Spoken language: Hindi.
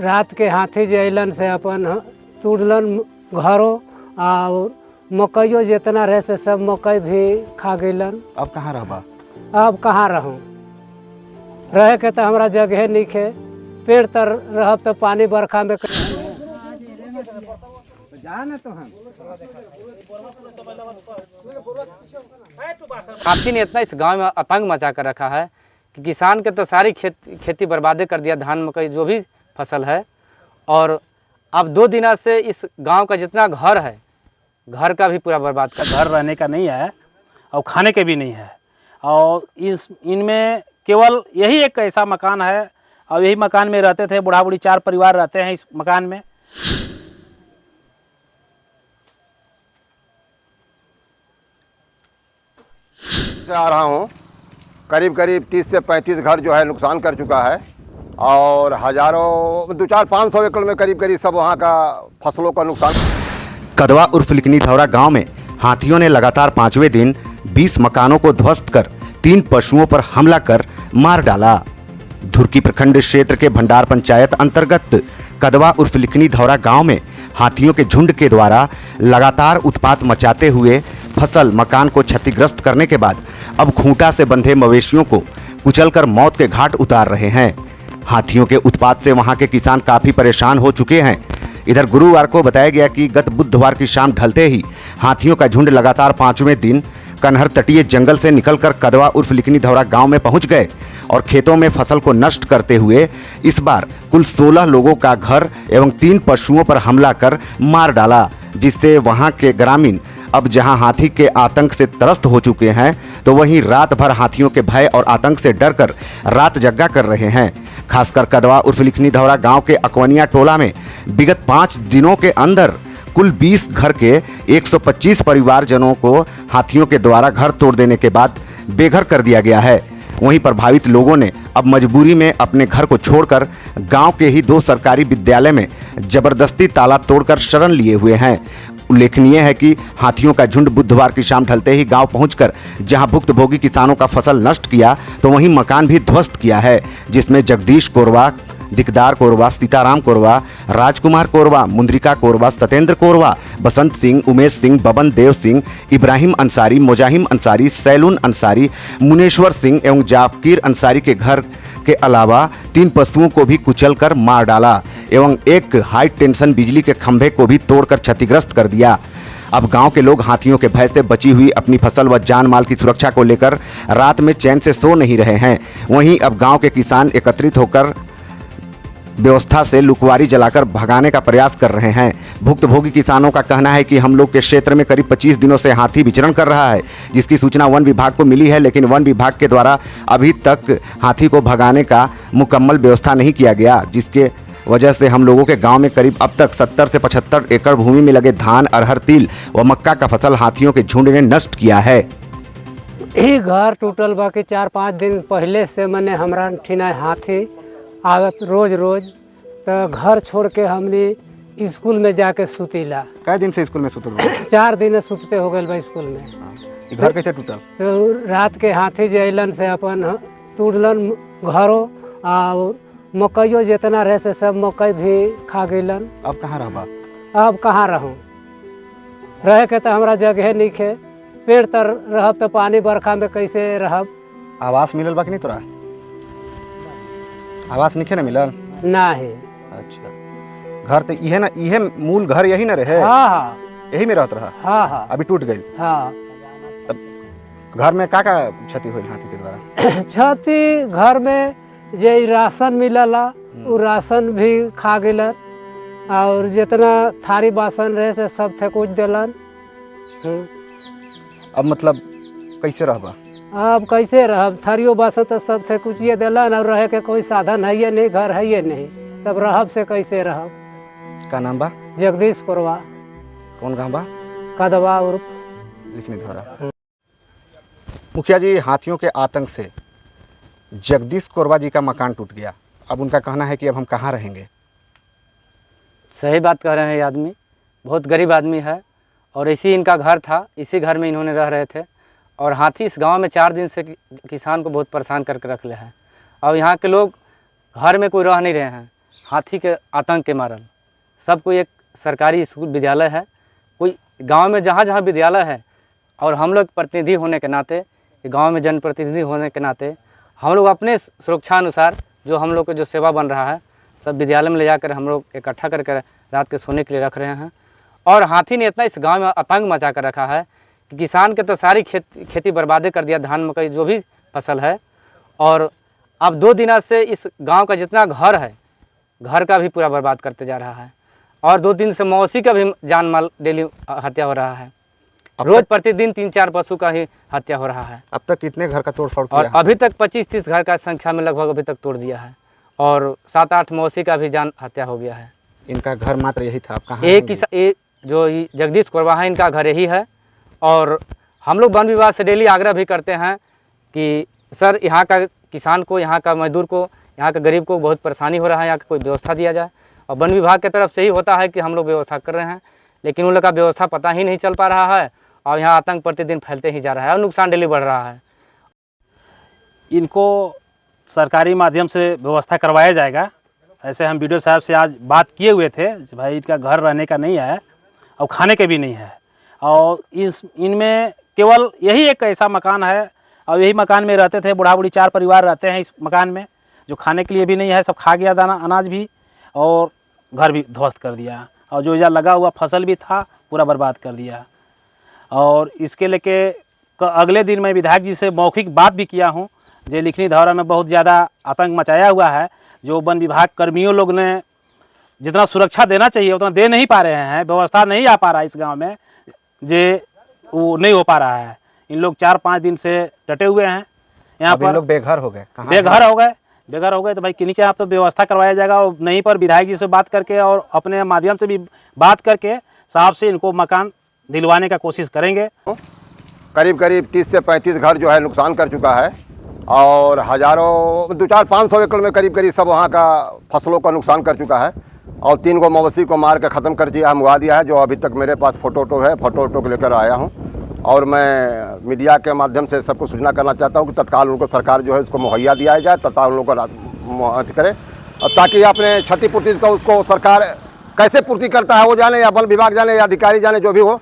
रात के हाथी जे अलन से अपन तोड़लन घरों और मकइयो जितना रहे से सब मकई भी खा गलन। अब कहाँ रहबा? अब कहाँ रहूँ, रहे के तो हमारा जगह नहीं है। पेड़ तर रह तो पानी बरखा में हाथी ने इतना इस गांव में आतंक मचा कर रखा है कि किसान के तो सारी खेती बर्बादी कर दिया, धान मकई जो भी फसल है। और अब 2 दिन से इस गांव का जितना घर है, घर का भी पूरा बर्बाद कर। घर रहने का नहीं है और खाने के भी नहीं है। और इनमें केवल यही एक ऐसा मकान है और यही मकान में रहते थे, बूढ़ा बूढ़ी 4 परिवार रहते हैं इस मकान में। से आ रहा हूँ, करीब 30 से 35 घर जो है नुकसान कर चुका है और हजारों 200-500 एकड़ में करीब सब वहाँ का फसलों का नुकसान। कदवा उर्फ लिकनी धौरा गांव में हाथियों ने लगातार 5वें दिन 20 मकानों को ध्वस्त कर 3 पशुओं पर हमला कर मार डाला। धुर्की प्रखंड क्षेत्र के भंडार पंचायत अंतर्गत कदवा उर्फ लिकनी धौरा गांव में हाथियों के झुंड के द्वारा लगातार उत्पात मचाते हुए फसल मकान को क्षतिग्रस्त करने के बाद अब खूंटा से बंधे मवेशियों को कुचलकर मौत के घाट उतार रहे हैं। हाथियों के उत्पात से वहां के किसान काफी परेशान हो चुके हैं। इधर गुरुवार को बताया गया कि गत बुधवार की शाम ढलते ही हाथियों का झुंड लगातार 5वें दिन कन्हर तटीय जंगल से निकलकर कदवा उर्फ लिकनी धौरा गांव में पहुंच गए और खेतों में फसल को नष्ट करते हुए इस बार कुल 16 लोगों का घर एवं 3 पशुओं पर हमला कर मार डाला, जिससे वहां के ग्रामीण अब जहां हाथी के आतंक से त्रस्त हो चुके हैं तो वहीं रात भर हाथियों के भय और आतंक से डरकर रात जग्गा कर रहे हैं। खासकर कदवा उर्फ लिकनी धौरा गांव के अकवनिया टोला में विगत 5 दिनों के अंदर कुल 20 घर के 125 परिवारजनों को हाथियों के द्वारा घर तोड़ देने के बाद बेघर कर दिया गया है। वहीं प्रभावित लोगों ने अब मजबूरी में अपने घर को छोड़कर गांव के ही 2 सरकारी विद्यालय में जबरदस्ती ताला तोड़कर शरण लिए हुए हैं। उल्लेखनीय है कि हाथियों का झुंड बुधवार की शाम ढलते ही गांव पहुंचकर जहां भुक्तभोगी किसानों का फसल नष्ट किया तो वहीं मकान भी ध्वस्त किया है, जिसमें जगदीश कोरवा, दिकदार कोरवा, सीताराम कोरवा, राजकुमार कोरवा, मुंद्रिका कोरवा, सतेंद्र कोरवा, बसंत सिंह, उमेश सिंह, बबन देव सिंह, इब्राहिम अंसारी, मोजाहिम अंसारी, सैलून अंसारी, मुनेश्वर सिंह एवं जाकिर अंसारी के घर के अलावा 3 पशुओं को भी कुचलकर मार डाला एवं एक हाई टेंशन बिजली के खंभे को भी तोड़कर क्षतिग्रस्त कर दिया। अब गांव के लोग हाथियों के भय से बची हुई अपनी फसल व जान माल की सुरक्षा को लेकर रात में चैन से सो नहीं रहे हैं। वहीं अब गांव के किसान एकत्रित होकर व्यवस्था से लुकवारी जलाकर भगाने का प्रयास कर रहे हैं। भुक्तभोगी किसानों का कहना है कि हम लोग के क्षेत्र में करीब 25 दिनों से हाथी विचरण कर रहा है, जिसकी सूचना वन विभाग को मिली है, लेकिन वन विभाग के द्वारा अभी तक हाथी को भगाने का मुकम्मल व्यवस्था नहीं किया गया, जिसके वजह से हम लोगों के गांव में करीब अब तक 70 से 75 एकड़ भूमि में लगे धान, अरहर, तिल व मक्का का फसल हाथियों के झुंड ने नष्ट किया है। ही घर टूटल बाकी 4-5 दिन पहले से मैंने हमरा ठिना हाथी आवत रोज तो घर छोड़ के हमने स्कूल में जाके सुतीला। कई दिन से स्कूल में सुतल? 4 दिन सुतते हो गए स्कूल में। घर कैसे टूटल? तो रात के हाथी जे अलन से अपन तोड़लन घरों और मकइयो जितना रहे से सब मकई भी खा गलन। अब कहाँ रहबा? अब कहाँ रहूँ, रहे के तो हमारा जगह नहीं है। पेड़ तर रह तो पानी बरखा में कैसे रहब। आवास मिलल बा कि नहीं तोरा? आवास नहीं मिलल? ना है। अच्छा, घर तो इहे ना, इहे मूल घर यही ना रहे? हाँ, यही में रहत रहा? हाँ, अभी टूट गई? हाँ। तब घर में का क्षति हुई हाथी के द्वारा? क्षति घर में जे राशन मिलला वो राशन भी खा गलन और जितना थारी बासन रहे से सब थकुच दिलन। अब मतलब कैसे रहबा? अब कैसे रहब, थारियो बासन तो सब थकुचिए दिलन और रहे के कोई साधन है नहीं, घर है नहीं, तब रहब से कैसे रहब। का नाम बा? जगदीश कोरवा। कौन गाँव बा? कदवा उर्फ लिकनी धौरा। मुखिया जी, हाथियों के आतंक से जगदीश कोरवा जी का मकान टूट गया। अब उनका कहना है कि अब हम कहाँ रहेंगे। सही बात कह रहे हैं। ये आदमी बहुत गरीब आदमी है और इसी इनका घर था, इसी घर में इन्होंने रह रहे थे और हाथी इस गांव में 4 दिन से किसान को बहुत परेशान करके रख ले हैं। और यहाँ के लोग घर में कोई रह नहीं रहे हैं हाथी के आतंक के मारल। सब कोई एक सरकारी स्कूल विद्यालय है, कोई गांव में जहाँ जहाँ विद्यालय है, और हम लोग प्रतिनिधि होने के नाते, गांव में जनप्रतिनिधि होने के नाते हम लोग अपने सुरक्षा अनुसार जो हम लोग को जो सेवा बन रहा है सब विद्यालय में ले जाकर हम लोग इकट्ठा करके रात के सोने के लिए रख रहे हैं। और हाथी ने इतना इस गांव में आतंक मचा कर रखा है कि किसान के तो सारी खेती बर्बादी कर दिया, धान मकई जो भी फसल है। और अब 2 दिन से इस गांव का जितना घर है, घर का भी पूरा बर्बाद करते जा रहा है। और 2 दिन से मौसी का भी जान माल डेली हत्या हो रहा है। रोज प्रतिदिन 3-4 पशु का ही हत्या हो रहा है। अब तक कितने घर का तोड़फोड़ और किया है? अभी तक 25-30 घर का संख्या में लगभग अभी तक तोड़ दिया है। और 7-8 मौसी का भी जान हत्या हो गया है। इनका घर मात्र यही था? आप कहाँ एक जो जगदीश कोरवा है, इनका घर यही है। और हम लोग वन विभाग से डेली आग्रह भी करते हैं कि सर यहाँ का किसान को, यहाँ का मजदूर को, यहाँ के गरीब को बहुत परेशानी हो रहा है, यहाँ की कोई व्यवस्था दिया जाए। और वन विभाग की तरफ से ही होता है कि हम लोग व्यवस्था कर रहे हैं, लेकिन उन लोग का व्यवस्था पता ही नहीं चल पा रहा है। और यहाँ आतंक प्रतिदिन फैलते ही जा रहा है और नुकसान डेली बढ़ रहा है। इनको सरकारी माध्यम से व्यवस्था करवाया जाएगा। ऐसे हम वीडियो साहब से आज बात किए हुए थे, भाई इनका घर रहने का नहीं है और खाने के भी नहीं है। और इनमें केवल यही एक ऐसा मकान है और यही मकान में रहते थे, बूढ़ा बूढ़ी 4 परिवार रहते हैं इस मकान में, जो खाने के लिए भी नहीं है। सब खा गया दाना अनाज भी, और घर भी ध्वस्त कर दिया। और जो इधर लगा हुआ फसल भी था पूरा बर्बाद कर दिया। और इसके लेके अगले दिन मैं विधायक जी से मौखिक बात भी किया हूँ। जो लिखनी धौरा में बहुत ज़्यादा आतंक मचाया हुआ है, जो वन विभाग कर्मियों लोग ने जितना सुरक्षा देना चाहिए उतना दे नहीं पा रहे हैं, व्यवस्था नहीं आ पा रहा है इस गांव में, वो नहीं हो पा रहा है। इन लोग 4-5 दिन से डटे हुए हैं यहाँ पर। लोग बेघर हो गए? बेघर हो गए तो भाई कि नीचे आप तो व्यवस्था करवाया जाएगा। और नहीं पर विधायक जी से बात करके और अपने माध्यम से भी बात करके साहब से इनको मकान दिलवाने का कोशिश करेंगे। करीब 30 से 35 घर जो है नुकसान कर चुका है। और हज़ारों 200-500 एकड़ में करीब सब वहाँ का फसलों का नुकसान कर चुका है। और 3 गो मवेशी को मार के ख़त्म कर दिया, मुआ दिया है। जो अभी तक मेरे पास फ़ोटो है, फ़ोटो को लेकर आया हूँ। और मैं मीडिया के माध्यम से सबको सूचना करना चाहता हूँ कि तत्काल उनको सरकार जो है उसको मुहैया दिया जाए, तत्काल उन लोगों को करे, और ताकि अपने क्षतिपूर्ति का उसको सरकार कैसे पूर्ति करता है वो जाने, या वन विभाग जाने, या अधिकारी जाने, जो भी हो।